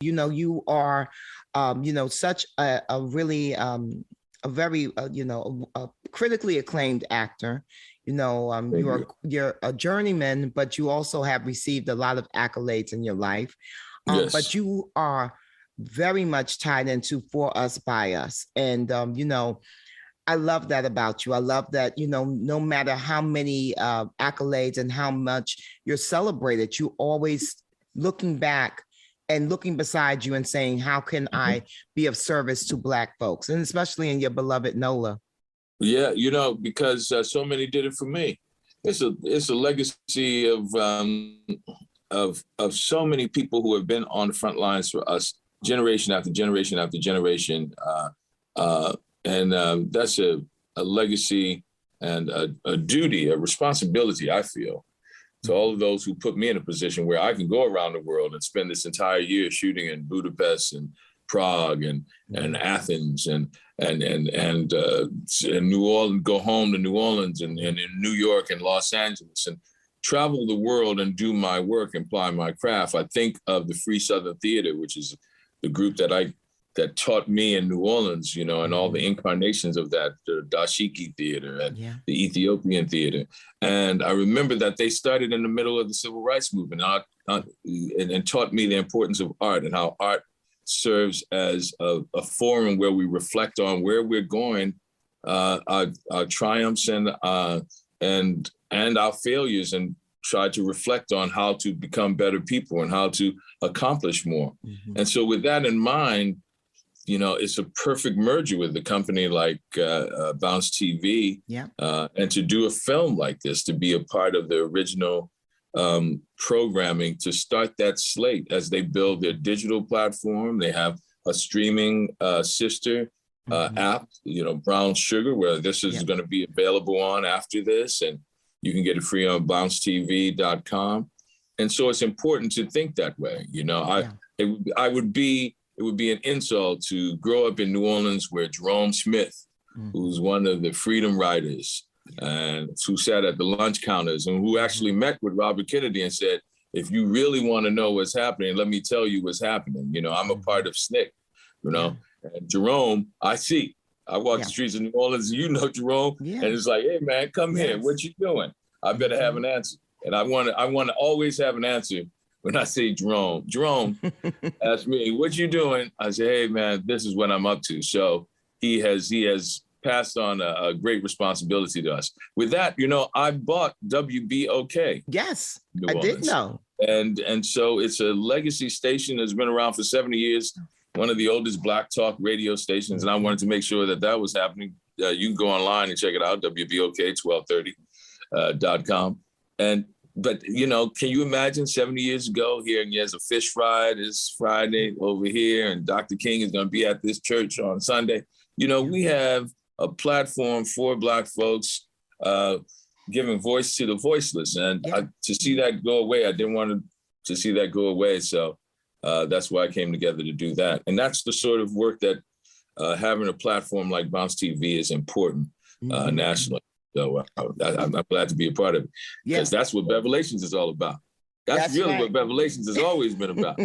You are, such a really, a very, a critically acclaimed actor. Thank you. You're a journeyman, but you also have received a lot of accolades in your life. But Yes. you are very much tied into For Us, By Us. And, I love that about you. I love that, no matter how many accolades and how much you're celebrated, you always looking back and looking beside you and saying, how can I be of service to Black folks? And especially in your beloved NOLA. Yeah, because so many did it for me. It's a legacy of so many people who have been on the front lines for us, generation after generation after generation. And that's a legacy and a duty, a responsibility, I feel, to all of those who put me in a position where I can go around the world and spend this entire year shooting in Budapest and Prague and Athens and New Orleans, go home to New Orleans and in New York and Los Angeles and travel the world and do my work and apply my craft. I think of the Free Southern Theater, which is the group that taught me in New Orleans, and all the incarnations of that, the Dashiki Theater and the Ethiopian Theater. And I remember that they started in the middle of the Civil Rights Movement and taught me the importance of art and how art serves as a forum where we reflect on where we're going, our triumphs and our failures, and try to reflect on how to become better people and how to accomplish more. And so with that in mind, it's a perfect merger with a company like Bounce TV, and to do a film like this, to be a part of the original programming, to start that slate as they build their digital platform. They have a streaming sister app, Brown Sugar, where this is going to be available on after this, and you can get it free on bouncetv.com. And so it's important to think that way. It would be an insult to grow up in New Orleans where Jerome Smith, who's one of the freedom riders and who sat at the lunch counters and who actually met with Robert Kennedy and said, if you really want to know what's happening, let me tell you what's happening. I'm a part of SNCC, and Jerome, I walk the streets of New Orleans, Jerome, and it's like, hey man, come here. What you doing? I better have an answer. And I want to always have an answer. When I say Jerome asked me, what you doing? I say, hey, man, this is what I'm up to. So he has passed on a great responsibility to us. With that, I bought WBOK. Yes, I did know. And so it's a legacy station that's been around for 70 years, one of the oldest Black talk radio stations. And I wanted to make sure that was happening. You can go online and check it out, WBOK1230.com. But, can you imagine 70 years ago here, and there's a fish fry this Friday over here, and Dr. King is going to be at this church on Sunday. We have a platform for Black folks giving voice to the voiceless. And to see that go away, I didn't want to see that go away. So that's why I came together to do that. And that's the sort of work that having a platform like Bounce TV is important nationally. So I'm glad to be a part of it, because that's what Bevelations is all about. That's really right. What Bevelations has always been about.